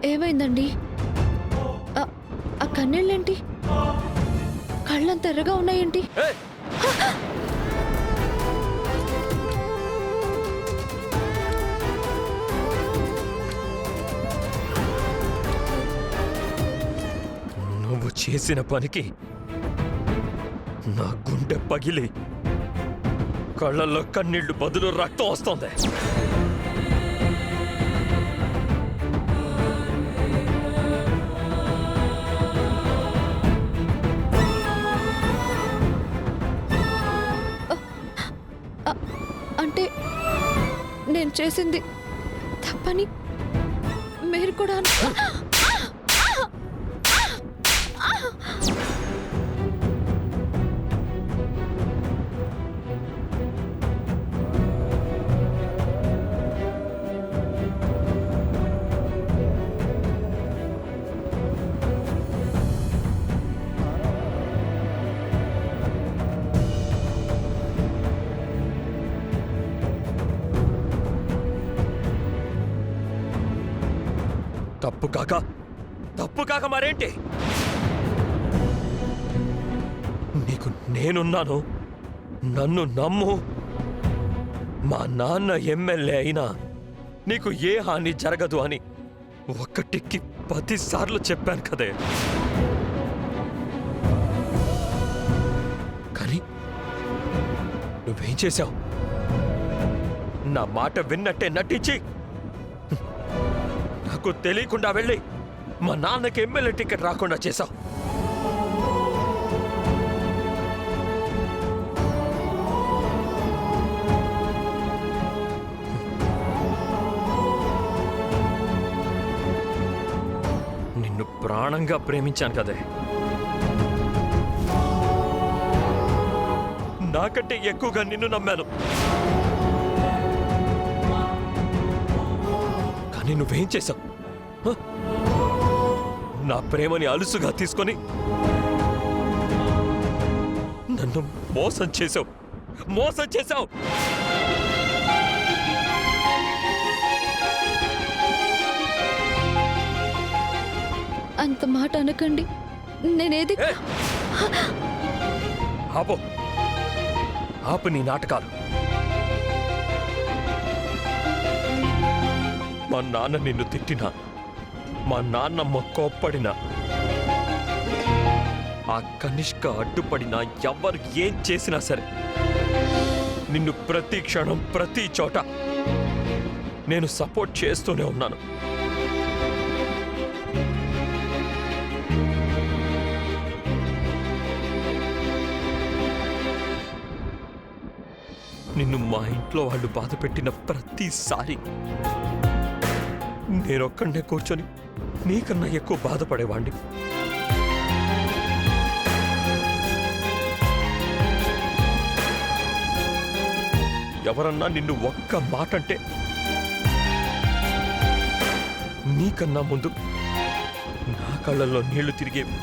ఏమైందండి? ఆ కన్నీళ్ళేంటి? కళ్ళంత ఎర్రగా ఉన్నాయేంటి? నువ్వు చేసిన పనికి నా గుండె పగిలి కళ్ళల్లో కన్నీళ్లు బదులు రక్తం వస్తోంది. అంటే నేను చేసింది తప్పని మీరు కూడా తప్పు కాక మరేంటి? నీకు నేనున్నాను, నన్ను నమ్ము. మా నాన్న ఎమ్మెల్యే అయినా నీకు ఏ హాని జరగదు అని ఒకటికి 10 సార్లు చెప్పాను కదే. కానీ నువ్వేం చేశావు? నా మాట విన్నట్టే నటించి నాకు తెలియకుండా వెళ్ళి మా నాన్నకి ఎమ్మెల్యే టికెట్ రాకుండా చేశావు. నిన్ను ప్రాణంగా ప్రేమించాను కదే. నాకంటే ఎక్కువగా నిన్ను నమ్మాను. కానీ నువ్వేం చేశావు? నా ప్రేమని అలుసుగా తీసుకొని నన్ను మోసం చేశావు. అంత మాట అనకండి. నేనేది ఆపు నీ నాటకాలు. మా నాన్న నిన్ను తిట్టినా, మా నాన్నమ్మ కోప్పడినా, ఆ కనిష్క అడ్డుపడినా, ఎవరు ఏం చేసినా సరే నిన్ను ప్రతి క్షణం ప్రతి చోట నేను సపోర్ట్ చేస్తూనే ఉన్నాను. నిన్ను మా ఇంట్లో వాళ్ళు బాధ పెట్టిన ప్రతిసారి నేనొక్కడే కూర్చొని నీకన్నా ఎక్కువ బాధపడేవాణ్ణి. ఎవరన్నా నిన్ను ఒక్క మాట అంటే నీకన్నా ముందు నా కళ్ళల్లో నీళ్లు తిరిగేవి.